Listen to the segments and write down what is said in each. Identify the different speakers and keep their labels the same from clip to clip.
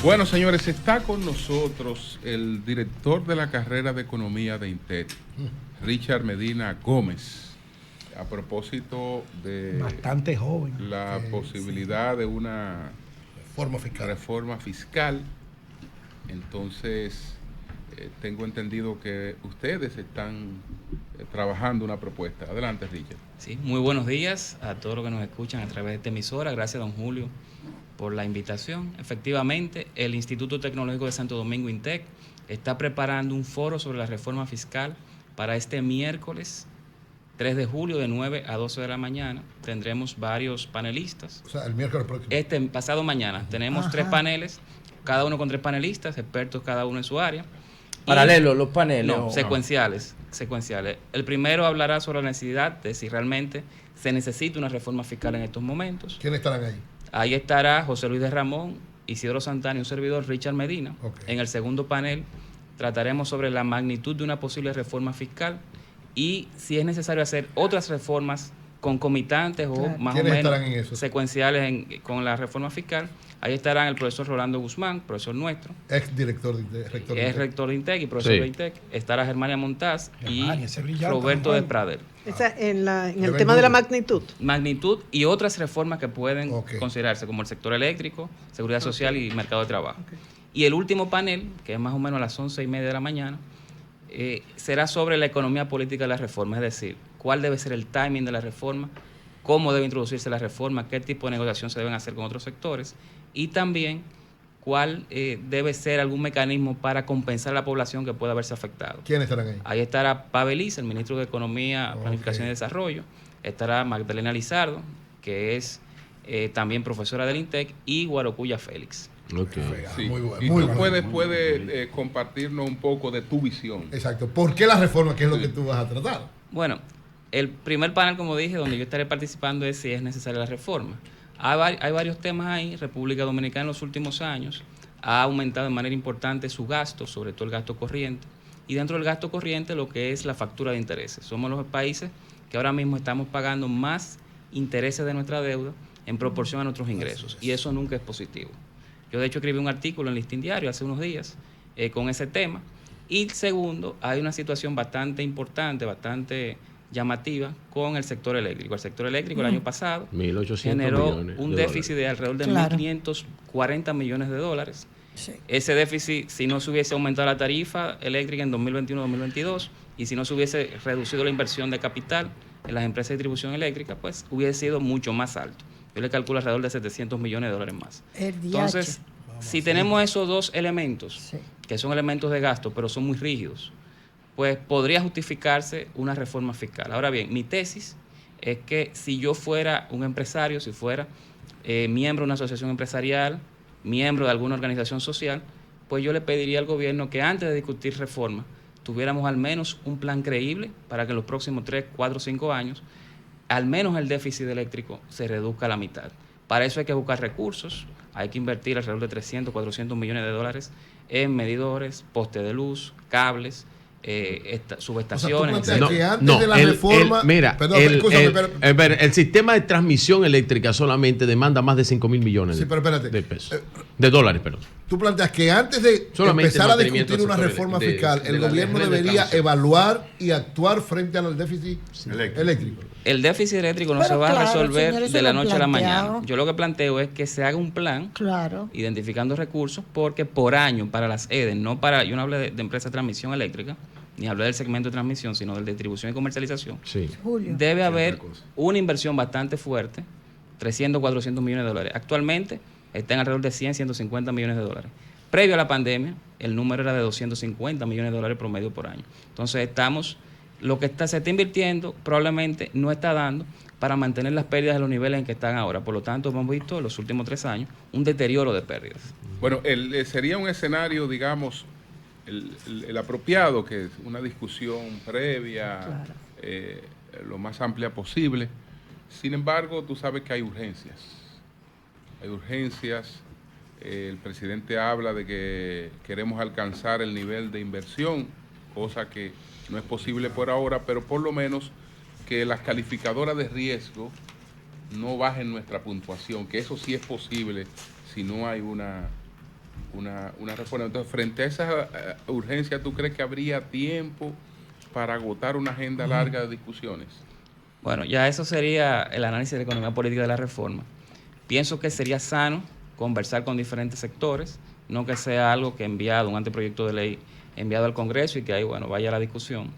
Speaker 1: Bueno, señores, está con nosotros el director de la carrera de Economía de INTEC, Richard Medina Gómez, a propósito de
Speaker 2: bastante joven,
Speaker 1: la posibilidad de una reforma fiscal. Entonces, tengo entendido que ustedes están trabajando una propuesta. Adelante, Richard.
Speaker 3: Sí, muy buenos días a todos los que nos escuchan a través de esta emisora. Gracias, don Julio, por la invitación. Efectivamente, el Instituto Tecnológico de Santo Domingo, INTEC, está preparando un foro sobre la reforma fiscal para este miércoles 3 de julio de 9 a 12 de la mañana. Tendremos varios panelistas.
Speaker 4: O sea, el miércoles próximo.
Speaker 3: Pasado mañana. Tenemos 3 paneles, cada uno con 3 panelistas, expertos cada uno en su área.
Speaker 5: ¿Paralelos los paneles?
Speaker 3: No, secuenciales. El primero hablará sobre la necesidad de si realmente se necesita una reforma fiscal en estos momentos.
Speaker 4: ¿Quiénes estarán ahí?
Speaker 3: Ahí estará José Luis de Ramón, Isidro Santana y un servidor, Richard Medina.
Speaker 4: Okay.
Speaker 3: En el segundo panel trataremos sobre la magnitud de una posible reforma fiscal y si es necesario hacer otras reformas concomitantes o más o menos secuenciales con la reforma fiscal. Ahí estarán el profesor Rolando Guzmán, profesor nuestro.
Speaker 4: Rector
Speaker 3: rector de INTEC y profesor de INTEC. Estará Germania Montaz y Roberto de Prader.
Speaker 6: En el tema de la magnitud.
Speaker 3: Magnitud y otras reformas que pueden considerarse, como el sector eléctrico, seguridad social y mercado de trabajo. Y el último panel, que es más o menos a las 11:30 de la mañana, será sobre la economía política de la reforma, es decir, cuál debe ser el timing de la reforma, cómo debe introducirse la reforma, qué tipo de negociación se deben hacer con otros sectores y también cuál debe ser algún mecanismo para compensar a la población que pueda haberse afectado.
Speaker 4: ¿Quiénes estarán ahí?
Speaker 3: Ahí estará Pabeliz, el ministro de Economía, Planificación y Desarrollo, estará Magdalena Lizardo, que es también profesora del INTEC, y Guarocuya Félix.
Speaker 1: Sí. Muy bueno. Y tú puedes compartirnos un poco de tu visión.
Speaker 4: Exacto. ¿Por qué la reforma? ¿Qué es lo que tú vas a tratar?
Speaker 3: Bueno, el primer panel, como dije, donde yo estaré participando es si es necesaria la reforma. Hay varios temas ahí. República Dominicana en los últimos años ha aumentado de manera importante su gasto, sobre todo el gasto corriente. Y dentro del gasto corriente lo que es la factura de intereses. Somos los países que ahora mismo estamos pagando más intereses de nuestra deuda en proporción a nuestros ingresos. Y eso nunca es positivo. Yo de hecho escribí un artículo en Listín Diario hace unos días con ese tema. Y segundo, hay una situación bastante importante, bastante llamativa con el sector eléctrico. El sector eléctrico el año pasado generó un déficit de alrededor de 1.540 millones de dólares. Sí. Ese déficit, si no se hubiese aumentado la tarifa eléctrica en 2021-2022 y si no se hubiese reducido la inversión de capital en las empresas de distribución eléctrica, pues hubiese sido mucho más alto. Yo le calculo alrededor de 700 millones de dólares más. Entonces, si tenemos esos dos elementos, que son elementos de gasto, pero son muy rígidos, pues podría justificarse una reforma fiscal. Ahora bien, mi tesis es que si yo fuera un empresario, si fuera miembro de una asociación empresarial, miembro de alguna organización social, pues yo le pediría al gobierno que antes de discutir reforma, tuviéramos al menos un plan creíble para que en los próximos 3, 4, 5 años, al menos el déficit eléctrico se reduzca a la mitad. Para eso hay que buscar recursos, hay que invertir alrededor de 300, 400 millones de dólares en medidores, postes de luz, cables, subestaciones.
Speaker 4: O sea, que antes de la reforma,
Speaker 5: el sistema de transmisión eléctrica solamente demanda más de 5.000 millones de pesos, de dólares, perdón.
Speaker 4: Tú planteas que antes de empezar a discutir una reforma fiscal, el gobierno debería evaluar y actuar frente al déficit eléctrico.
Speaker 3: El déficit eléctrico no se va a resolver de la noche a la mañana. Yo lo que planteo es que se haga un plan, identificando recursos, porque por año para las EDEN, no para, yo no hablé de empresas de transmisión eléctrica, ni hablé del segmento de transmisión, sino del de distribución y comercialización. Sí. Debe haber una inversión bastante fuerte, 300, 400 millones de dólares. Actualmente están alrededor de 100, 150 millones de dólares. Previo a la pandemia, el número era de 250 millones de dólares promedio por año. Entonces lo que se está invirtiendo probablemente no está dando para mantener las pérdidas de los niveles en que están ahora. Por lo tanto, hemos visto en los últimos 3 años un deterioro de pérdidas.
Speaker 1: Bueno, sería un escenario, digamos, el apropiado, que es una discusión previa, lo más amplia posible. Sin embargo, tú sabes que hay urgencias. Hay urgencias. El presidente habla de que queremos alcanzar el nivel de inversión, cosa que no es posible por ahora, pero por lo menos que las calificadoras de riesgo no bajen nuestra puntuación, que eso sí es posible si no hay una una reforma. Entonces, frente a esa urgencia, ¿tú crees que habría tiempo para agotar una agenda larga de discusiones?
Speaker 3: Bueno, ya eso sería el análisis de la economía política de la reforma. Pienso que sería sano conversar con diferentes sectores, no que sea algo que enviado, un anteproyecto de ley enviado al Congreso y que ahí, bueno, vaya la discusión.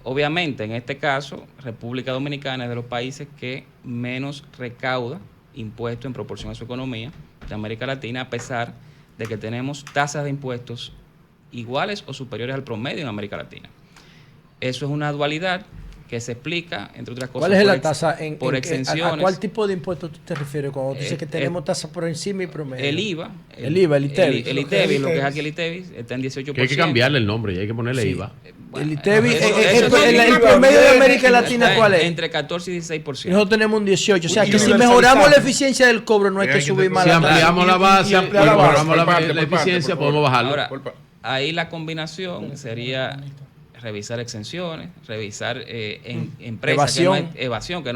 Speaker 3: Obviamente, en este caso, República Dominicana es de los países que menos recauda impuestos en proporción a su economía de América Latina, a pesar de que tenemos tasas de impuestos iguales o superiores al promedio en América Latina. Eso es una dualidad que se explica, entre otras cosas,
Speaker 2: ¿cuál es la tasa
Speaker 3: por exenciones?
Speaker 2: ¿A cuál tipo de impuesto tú te refieres cuando dices que tenemos tasas por encima y promedio?
Speaker 3: El IVA.
Speaker 2: El ITEVIS.
Speaker 3: El ITEVIS, lo que es aquí el ITEVIS, está en 18%.
Speaker 5: Que hay que cambiarle el nombre y hay que ponerle IVA.
Speaker 2: El ITEVIS, el promedio de América Latina, ¿cuál es?
Speaker 3: Entre 14 y 16%.
Speaker 2: Nosotros tenemos un 18%. O sea, que si mejoramos la eficiencia del cobro, no hay que subir más.
Speaker 5: Si ampliamos la base y mejoramos la eficiencia, podemos bajarlo.
Speaker 3: Ahora, ahí la combinación sería revisar exenciones, revisar empresas evasión que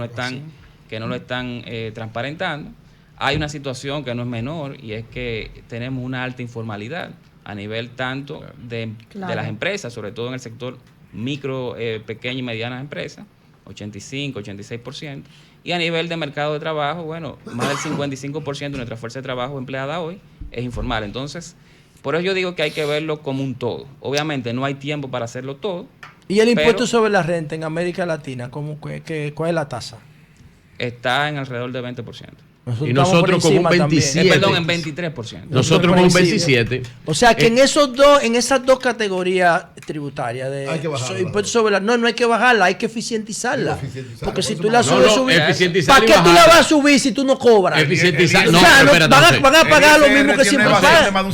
Speaker 3: no lo están transparentando. Hay una situación que no es menor y es que tenemos una alta informalidad a nivel tanto de las empresas, sobre todo en el sector micro, pequeñas y medianas empresas, 85, 86%, y a nivel de mercado de trabajo, bueno, más del 55% de nuestra fuerza de trabajo empleada hoy es informal. Entonces, por eso yo digo que hay que verlo como un todo. Obviamente no hay tiempo para hacerlo todo.
Speaker 2: ¿Y el impuesto sobre la renta en América Latina, cuál es la tasa?
Speaker 3: Está en alrededor del 20%.
Speaker 5: Y nosotros con un 27%.
Speaker 3: Perdón, en 23%.
Speaker 5: Nosotros con un 27%.
Speaker 2: O sea que en esas dos categorías tributarias de
Speaker 4: hay que bajarla,
Speaker 2: impuestos sobre la, no hay que bajarla, hay que eficientizarla. Porque si tú la subes,
Speaker 5: eficientizar
Speaker 2: ¿para qué tú la vas a subir si tú no cobras?
Speaker 5: Eficientizar,
Speaker 2: no, van a pagar lo mismo que siempre pagan.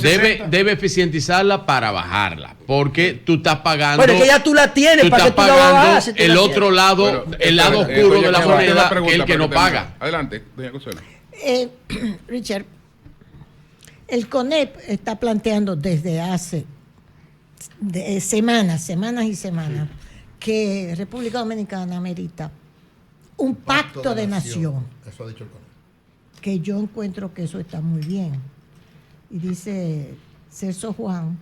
Speaker 5: Debe eficientizarla para bajarla, porque tú estás pagando.
Speaker 2: Pero que ya tú la tienes, ¿para qué tú la vas a bajar? Si
Speaker 5: el otro lado, el lado oscuro de la moneda, que el que no paga.
Speaker 1: Adelante, doña Consuelo.
Speaker 7: Richard, el CONEP está planteando desde hace semanas y semanas que República Dominicana amerita un pacto de nación.
Speaker 4: Eso ha dicho el CONEP.
Speaker 7: Que yo encuentro que eso está muy bien. Y dice Celso Juan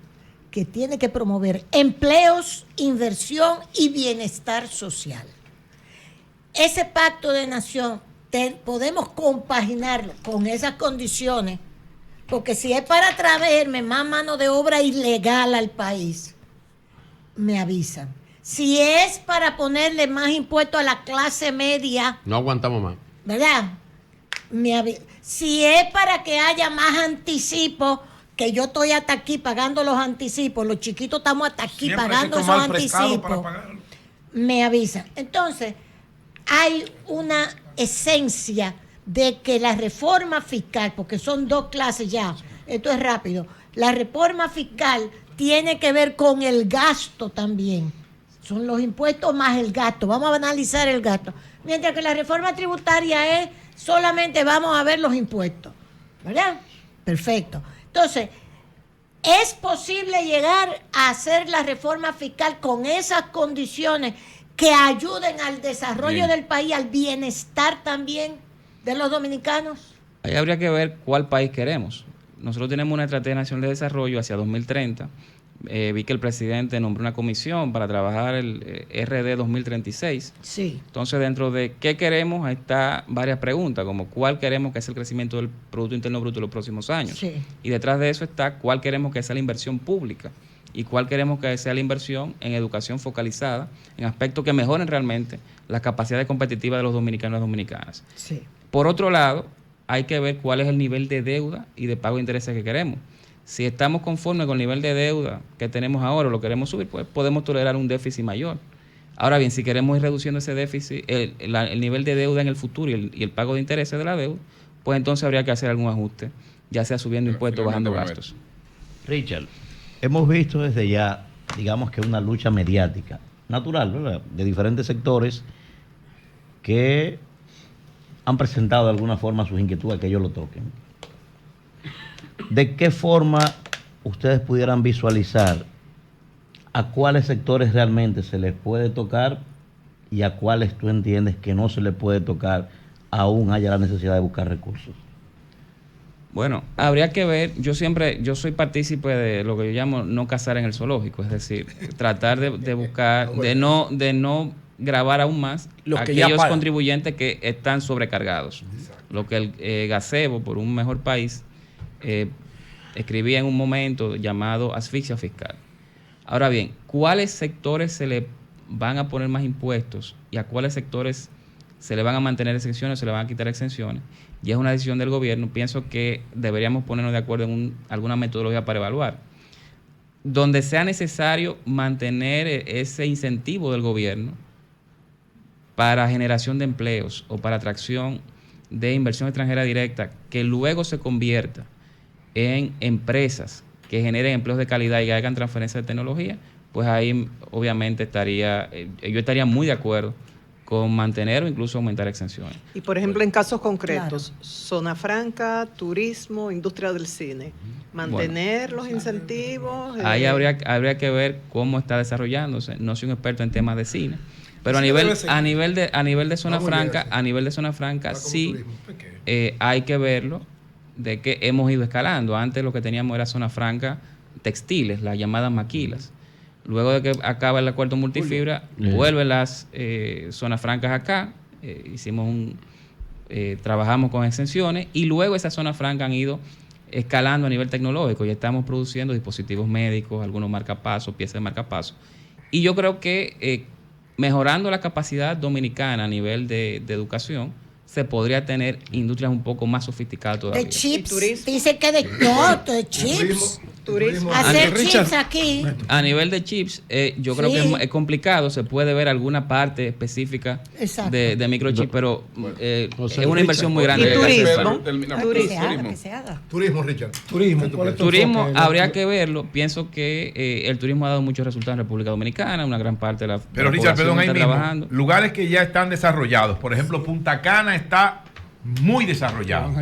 Speaker 7: que tiene que promover empleos, inversión y bienestar social. Ese pacto de nación podemos compaginarlo con esas condiciones, porque si es para traerme más mano de obra ilegal al país, me avisan. Si es para ponerle más impuestos a la clase media,
Speaker 5: no aguantamos más,
Speaker 7: ¿verdad? Si es para que haya más anticipos, que yo estoy hasta aquí pagando los anticipos, los chiquitos estamos hasta aquí siempre pagando esos anticipos, me avisan. Entonces, hay una esencia de que la reforma fiscal, porque son dos clases ya, esto es rápido, la reforma fiscal tiene que ver con el gasto también, son los impuestos más el gasto, vamos a analizar el gasto, mientras que la reforma tributaria es solamente vamos a ver los impuestos, ¿verdad? Perfecto. Entonces, ¿es posible llegar a hacer la reforma fiscal con esas condiciones que ayuden al desarrollo del país, al bienestar también de los dominicanos?
Speaker 3: Ahí habría que ver cuál país queremos. Nosotros tenemos una estrategia nacional de desarrollo hacia 2030. Vi que el presidente nombró una comisión para trabajar el RD 2036.
Speaker 7: Sí.
Speaker 3: Entonces, dentro de qué queremos, ahí está varias preguntas, como cuál queremos que sea el crecimiento del Producto Interno Bruto en los próximos años.
Speaker 7: Sí.
Speaker 3: Y detrás de eso está cuál queremos que sea la inversión pública y cuál queremos que sea la inversión en educación focalizada, en aspectos que mejoren realmente las capacidades competitivas de los dominicanos y dominicanas.
Speaker 7: Sí.
Speaker 3: Por otro lado, hay que ver cuál es el nivel de deuda y de pago de intereses que queremos. Si estamos conformes con el nivel de deuda que tenemos ahora o lo queremos subir, pues podemos tolerar un déficit mayor. Ahora bien, si queremos ir reduciendo ese déficit, el nivel de deuda en el futuro y el pago de intereses de la deuda, pues entonces habría que hacer algún ajuste, ya sea subiendo impuestos o bajando gastos.
Speaker 8: Richard, hemos visto desde ya, digamos que una lucha mediática, natural, ¿verdad?, de diferentes sectores que han presentado de alguna forma sus inquietudes a que ellos lo toquen. ¿De qué forma ustedes pudieran visualizar a cuáles sectores realmente se les puede tocar y a cuáles tú entiendes que no se les puede tocar, aún haya la necesidad de buscar recursos?
Speaker 3: Bueno, habría que ver, yo soy partícipe de lo que yo llamo no cazar en el zoológico, es decir, tratar de buscar, de no gravar aún más aquellos contribuyentes que están sobrecargados. Exacto. Lo que el Gazebo, por un mejor país, escribía en un momento llamado asfixia fiscal. Ahora bien, ¿cuáles sectores se le van a poner más impuestos y a cuáles sectores se le van a mantener exenciones, se le van a quitar exenciones? Y es una decisión del gobierno. Pienso que deberíamos ponernos de acuerdo en alguna metodología para evaluar. Donde sea necesario mantener ese incentivo del gobierno para generación de empleos o para atracción de inversión extranjera directa, que luego se convierta en empresas que generen empleos de calidad y que hagan transferencia de tecnología, pues ahí obviamente yo estaría muy de acuerdo con mantener o incluso aumentar exenciones.
Speaker 6: Y por ejemplo, en casos concretos, zona franca, turismo, industria del cine, mantener los incentivos.
Speaker 3: Ahí habría que ver cómo está desarrollándose. No soy un experto en temas de cine, pero a nivel de zona franca, sí hay que verlo, de que hemos ido escalando. Antes lo que teníamos era zona franca textiles, las llamadas maquilas. Luego de que acaba el acuerdo multifibra, vuelven las zonas francas acá, trabajamos con exenciones y luego esas zonas francas han ido escalando a nivel tecnológico. Ya estamos produciendo dispositivos médicos, algunos marcapasos, piezas de marcapasos. Y yo creo que mejorando la capacidad dominicana a nivel de educación, se podría tener industrias un poco más sofisticadas todavía.
Speaker 7: De chips, dice que de chips.
Speaker 6: Turismo.
Speaker 7: Hacer chips aquí.
Speaker 3: A nivel de chips, yo creo que es complicado. Se puede ver alguna parte específica de microchips, pero es una inversión muy grande.
Speaker 4: Turismo, Richard.
Speaker 3: Turismo habría que verlo. Pienso que el turismo ha dado muchos resultados en República Dominicana. Una gran parte de la
Speaker 9: Pero Richard, perdón, ahí mismo, trabajando. Lugares que ya están desarrollados. Por ejemplo, Punta Cana está muy desarrollado.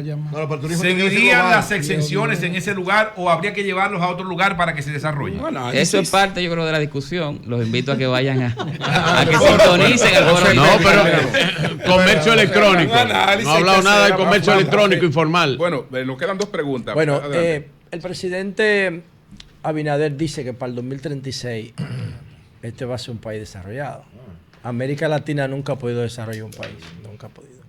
Speaker 9: ¿Se dirían las exenciones en ese lugar o habría que llevarlos a otro lugar para que se desarrollen?
Speaker 3: Bueno, eso es parte, yo creo, de la discusión. Los invito a que vayan a que sintonicen el foro.
Speaker 5: No, pero comercio electrónico. No ha hablado nada de comercio electrónico informal.
Speaker 1: Bueno, nos quedan dos preguntas.
Speaker 2: Bueno, el presidente Abinader dice que para el 2036 este va a ser un país desarrollado. América Latina nunca ha podido desarrollar un país. Nunca ha podido.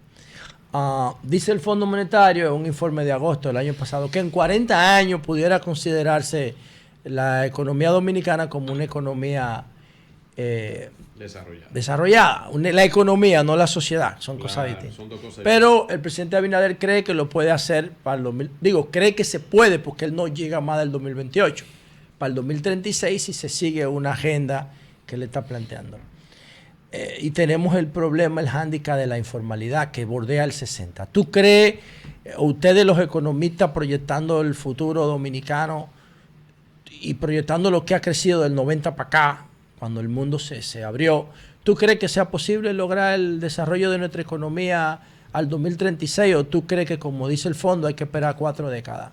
Speaker 2: Dice el Fondo Monetario en un informe de agosto del año pasado que en 40 años pudiera considerarse la economía dominicana como una economía desarrollada. La economía, no la sociedad, son cosas distintas. Son dos cosas. Pero el presidente Abinader cree que lo puede hacer para el cree que se puede porque él no llega más del 2028. Para el 2036 si se sigue una agenda que le está planteando. Y tenemos el problema, el hándicap de la informalidad que bordea el 60%. ¿Tú crees, ustedes los economistas proyectando el futuro dominicano y proyectando lo que ha crecido del 90 para acá, cuando el mundo se abrió, ¿tú crees que sea posible lograr el desarrollo de nuestra economía al 2036 o tú crees que, como dice el fondo, hay que esperar 4 décadas?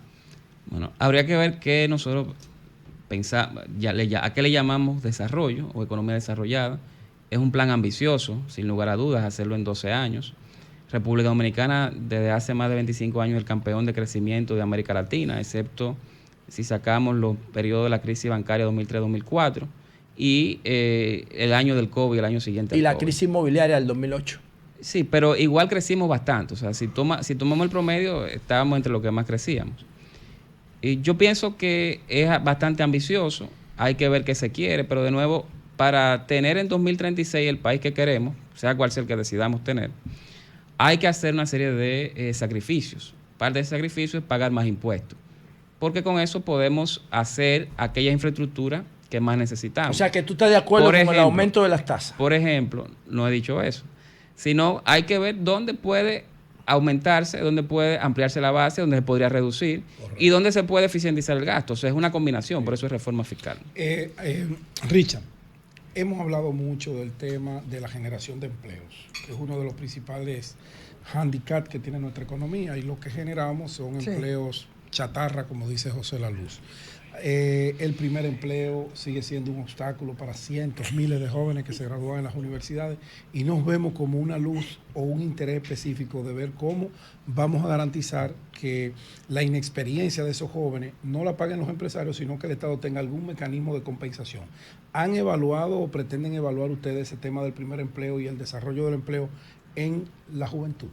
Speaker 3: Bueno, habría que ver qué nosotros pensamos, a qué le llamamos desarrollo o economía desarrollada. Es un plan ambicioso, sin lugar a dudas, hacerlo en 12 años. República Dominicana, desde hace más de 25 años, es el campeón de crecimiento de América Latina, excepto si sacamos los periodos de la crisis bancaria 2003-2004 y el año del COVID, el año siguiente.
Speaker 2: Y la crisis inmobiliaria del 2008.
Speaker 3: Sí, pero igual crecimos bastante. O sea, si tomamos el promedio, estábamos entre lo que más crecíamos. Y yo pienso que es bastante ambicioso. Hay que ver qué se quiere, pero de nuevo, para tener en 2036 el país que queremos, sea cual sea el que decidamos tener, hay que hacer una serie de sacrificios. Parte de ese sacrificio es pagar más impuestos, porque con eso podemos hacer aquella infraestructura que más necesitamos.
Speaker 2: O sea, que tú estás de acuerdo con el aumento de las tasas.
Speaker 3: Por ejemplo, no he dicho eso, sino hay que ver dónde puede aumentarse, dónde puede ampliarse la base, dónde se podría reducir. Correcto. Y dónde se puede eficientizar el gasto. O sea, es una combinación, por eso es reforma fiscal.
Speaker 10: Richard, hemos hablado mucho del tema de la generación de empleos, que es uno de los principales handicaps que tiene nuestra economía, y lo que generamos son empleos chatarra, como dice José La Luz. El primer empleo sigue siendo un obstáculo para cientos, miles de jóvenes que se gradúan en las universidades y nos vemos como una luz o un interés específico de ver cómo vamos a garantizar que la inexperiencia de esos jóvenes no la paguen los empresarios, sino que el Estado tenga algún mecanismo de compensación. ¿Han evaluado o pretenden evaluar ustedes ese tema del primer empleo y el desarrollo del empleo en la juventud?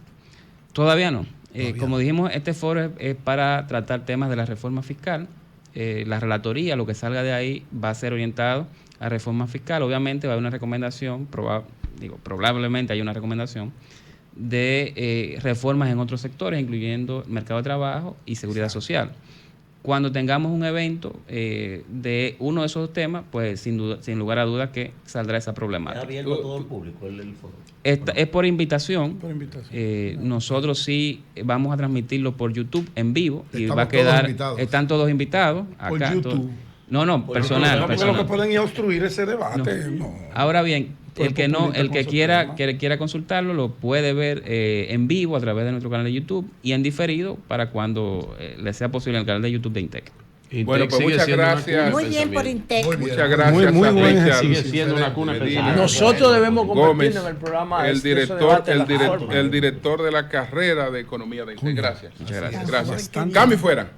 Speaker 3: Todavía no. Como dijimos, este foro es para tratar temas de la reforma fiscal. La relatoría, lo que salga de ahí, va a ser orientado a reforma fiscal. Obviamente va a haber una recomendación, probablemente hay una recomendación de reformas en otros sectores, incluyendo mercado de trabajo y seguridad social. Cuando tengamos un evento de uno de esos temas, pues sin lugar a dudas que saldrá esa problemática.
Speaker 8: ¿Es abierto a todo el público el foro?
Speaker 3: Es por invitación. Nosotros sí vamos a transmitirlo por YouTube en vivo y va a quedar. Están todos invitados acá.
Speaker 10: Por YouTube.
Speaker 3: No, personal.
Speaker 10: No, porque lo que pueden ir a obstruir ese debate. No.
Speaker 3: Ahora bien, el que quiera consultarlo lo puede ver en vivo a través de nuestro canal de YouTube y en diferido para cuando le sea posible en el canal de YouTube de Intec.
Speaker 1: Bueno, pues muchas gracias.
Speaker 7: Muy bien por Intec.
Speaker 1: Muchas gracias.
Speaker 5: Muy buena. Sigue siendo una cuna pesada.
Speaker 2: Nosotros debemos convertirnos en el programa.
Speaker 1: El director de la carrera de Economía de Intec. Gracias.
Speaker 3: Muchas gracias.
Speaker 1: Cambio fuera.